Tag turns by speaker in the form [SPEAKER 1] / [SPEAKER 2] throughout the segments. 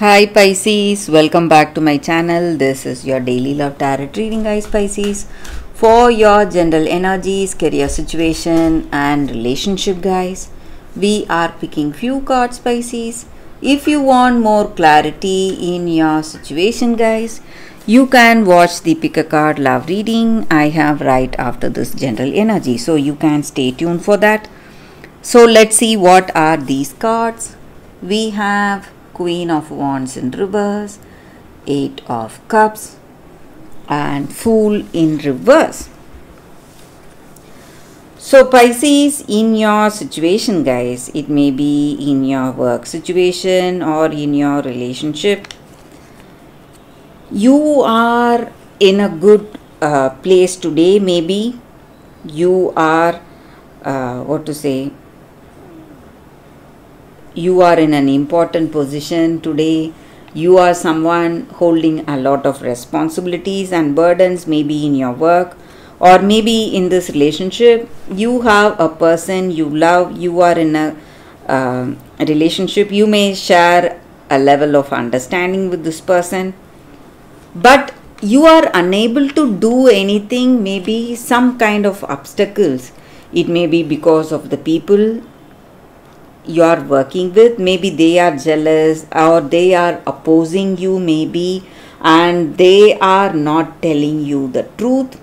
[SPEAKER 1] Hi Pisces, welcome back to my channel. This is your daily love tarot reading, guys. Pisces, for your general energies, career situation and relationship, guys. We are picking few cards, Pisces. If you want more clarity in your situation, guys, you can watch the pick a card love reading I have right after this general energy, so you can stay tuned for that. So let's see what are these cards. We have Queen of Wands in reverse, Eight of Cups and Fool in reverse. So Pisces, in your situation, guys, it may be in your work situation or in your relationship, you are in a good place today. Maybe you are you are in an important position today. You are someone holding a lot of responsibilities and burdens, maybe in your work or maybe in this relationship. You have a person you love, you are in a relationship, you may share a level of understanding with this person, but you are unable to do anything, maybe some kind of obstacles. It may be because of the people you are working with, maybe they are jealous or they are opposing you maybe, and they are not telling you the truth.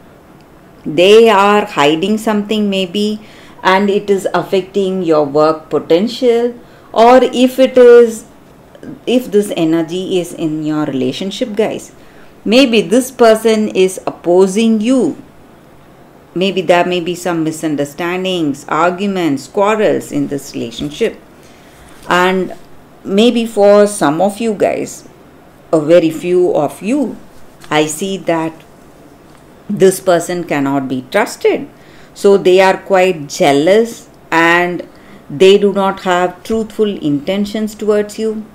[SPEAKER 1] They are hiding something maybe, and it is affecting your work potential. Or if this energy is in your relationship, guys, maybe this person is opposing you. Maybe there may be some misunderstandings, arguments, quarrels in this relationship. And maybe for some of you guys, a very few of you, I see that this person cannot be trusted. So they are quite jealous and they do not have truthful intentions towards you.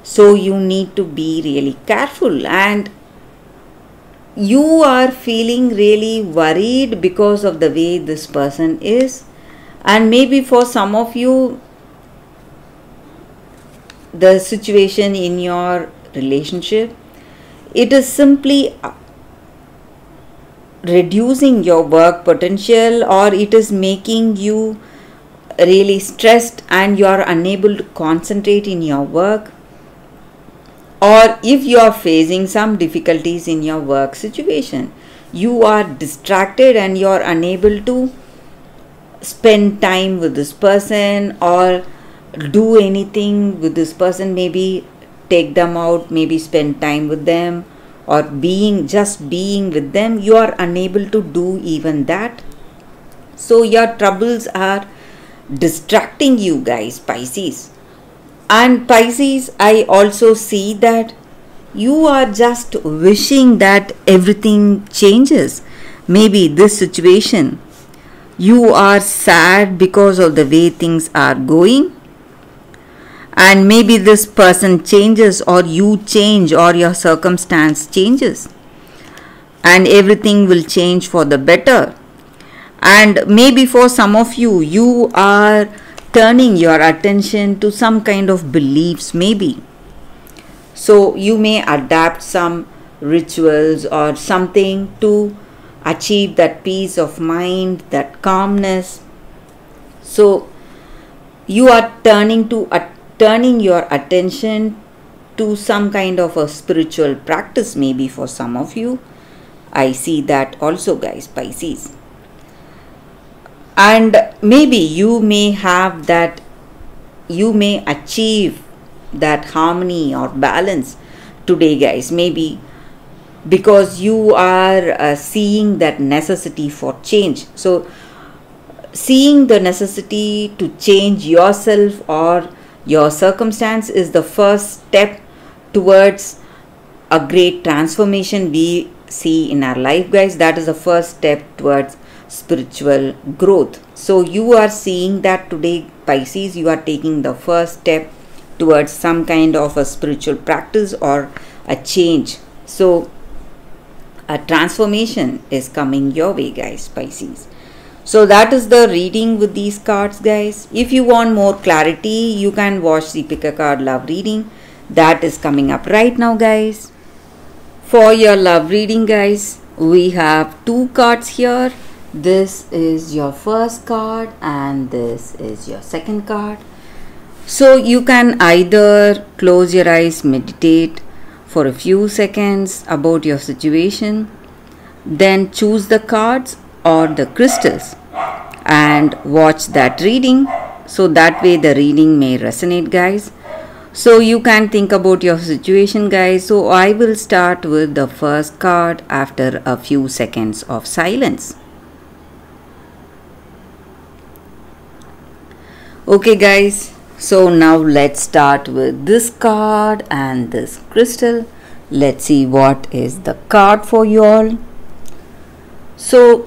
[SPEAKER 1] So you need to be really careful, and you are feeling really worried because of the way this person is. And maybe for some of you, the situation in your relationship, it is simply reducing your work potential, or it is making you really stressed and you are unable to concentrate in your work. Or if you are facing some difficulties in your work situation, you are distracted and you are unable to spend time with this person or do anything with this person, maybe take them out, maybe spend time with them, or just being with them. You are unable to do even that. So your troubles are distracting you, guys, Pisces. And Pisces, I also see that you are just wishing that everything changes. Maybe this situation, you are sad because of the way things are going. And maybe this person changes, or you change, or your circumstance changes. And everything will change for the better. And maybe for some of you, you are turning your attention to some kind of beliefs maybe. So you may adapt some rituals or something to achieve that peace of mind, that calmness. So you are turning your attention to some kind of a spiritual practice maybe for some of you. I see that also, guys, Pisces. And maybe you may achieve that harmony or balance today, guys, maybe because you are seeing that necessity for change. So seeing the necessity to change yourself or your circumstance is the first step towards a great transformation we see in our life, guys. That is the first step towards spiritual growth. So you are seeing that today, Pisces, you are taking the first step towards some kind of a spiritual practice or a change. So a transformation is coming your way, guys, Pisces. So that is the reading with these cards, guys. If you want more clarity, you can watch the pick a card love reading that is coming up right now, guys. For your love reading, guys, we have 2 cards here. This is your first card and this is your second card. So you can either close your eyes, meditate for a few seconds about your situation, then choose the cards or the crystals and watch that reading, so that way the reading may resonate, guys. So you can think about your situation, guys. So I will start with the first card after a few seconds of silence. Okay, guys, so now let's start with this card and this crystal. Let's see what is the card for you all. So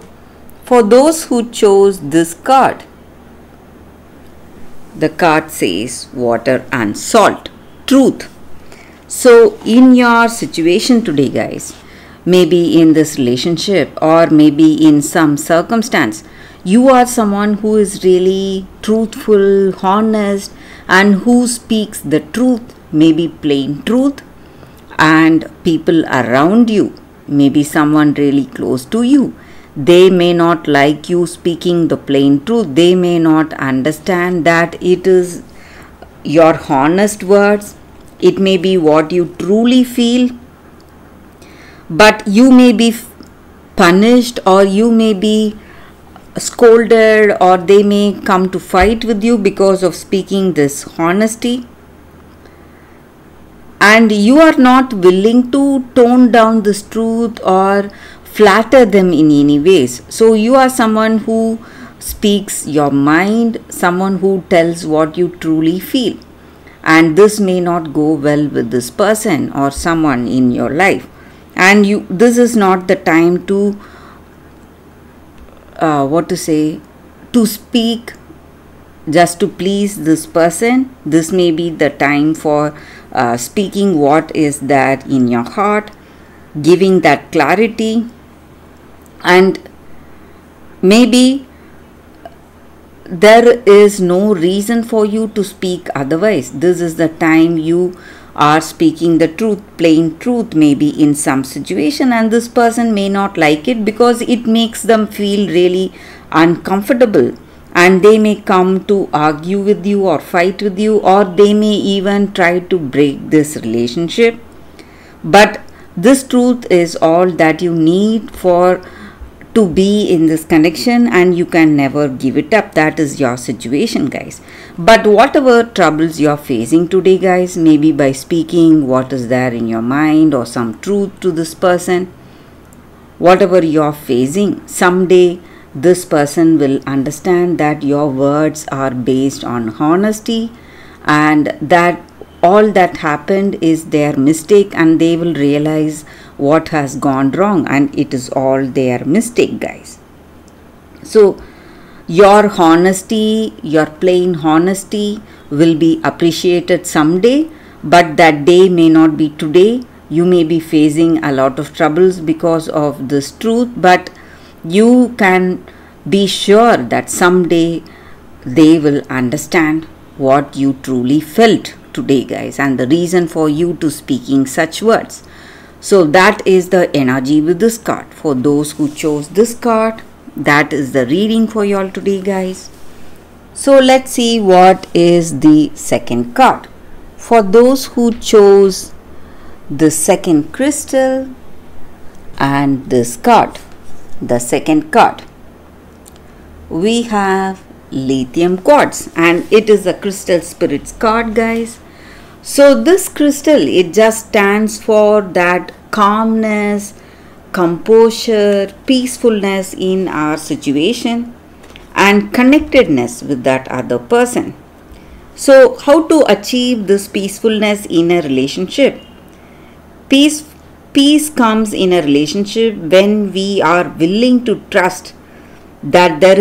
[SPEAKER 1] for those who chose this card, the card says water and salt, truth. So in your situation today, guys, maybe in this relationship or maybe in some circumstance, you are someone who is really truthful, honest, and who speaks the truth, maybe plain truth, and people around you, maybe someone really close to you, they may not like you speaking the plain truth. They may not understand that it is your honest words. It may be what you truly feel, but you may be punished or you may be scolded, or they may come to fight with you because of speaking this honesty, and you are not willing to tone down this truth or flatter them in any ways. So you are someone who speaks your mind, someone who tells what you truly feel, and this may not go well with this person or someone in your life, and this is not the time to to speak just to please this person. This may be the time for speaking what is that in your heart, giving that clarity, and maybe there is no reason for you to speak otherwise. This is the time you are speaking the truth, plain truth, maybe in some situation, and this person may not like it because it makes them feel really uncomfortable, and they may come to argue with you or fight with you, or they may even try to break this relationship. But this truth is all that you need for to be in this connection, and you can never give it up. That is your situation, guys. But whatever troubles you're facing today, guys, maybe by speaking what is there in your mind or some truth to this person, whatever you're facing, someday this person will understand that your words are based on honesty, and that all that happened is their mistake, and they will realize what has gone wrong, and it is all their mistake, guys. So your honesty, your plain honesty will be appreciated someday, but that day may not be today. You may be facing a lot of troubles because of this truth, but you can be sure that someday they will understand what you truly felt today, guys, and the reason for you to speaking such words. So that is the energy with this card. For those who chose this card, that is the reading for you all today, guys. So let's see what is the second card. For those who chose the second crystal and this card, the second card, we have lithium quartz, and it is a crystal spirits card, guys. So this crystal, it just stands for that calmness, composure, peacefulness in our situation, and connectedness with that other person. So how to achieve this peacefulness in a relationship? Peace comes in a relationship when we are willing to trust that there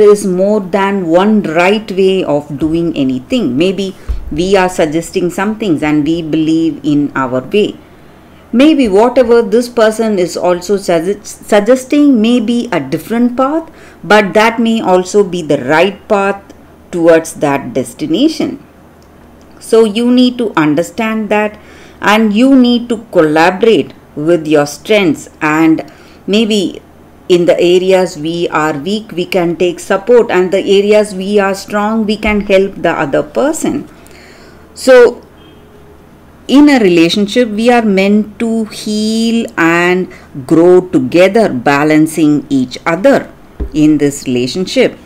[SPEAKER 1] is more than one right way of doing anything. Maybe we are suggesting some things and we believe in our way. Maybe whatever this person is also suggesting may be a different path, but that may also be the right path towards that destination. So you need to understand that, and you need to collaborate with your strengths, and maybe in the areas we are weak we can take support, and the areas we are strong we can help the other person. So in a relationship we are meant to heal and grow together, balancing each other in this relationship.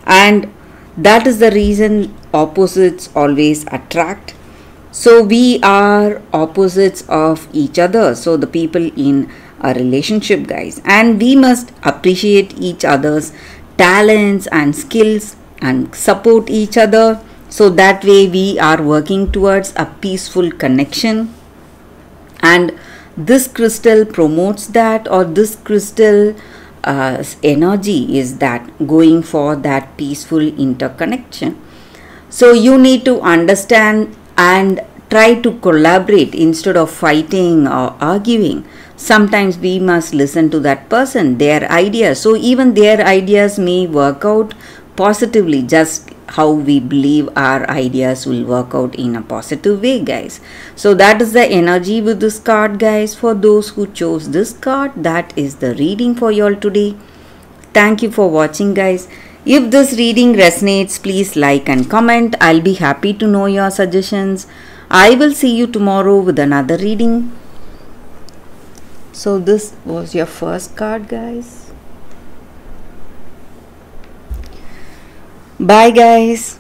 [SPEAKER 1] And that is the reason opposites always attract. So we are opposites of each other, so the people in a relationship, guys, and we must appreciate each other's talents and skills and support each other, so that way we are working towards a peaceful connection. And this crystal promotes that, or this crystal energy is that going for that peaceful interconnection. So you need to understand and try to collaborate instead of fighting or arguing. Sometimes we must listen to that person, their ideas. So even their ideas may work out positively, just how we believe our ideas will work out in a positive way, guys. So that is the energy with this card, guys. For those who chose this card, that is the reading for you all today. Thank you for watching, guys. If this reading resonates, please like and comment. I'll be happy to know your suggestions. I will see you tomorrow with another reading. So this was your first card, guys. Bye, guys.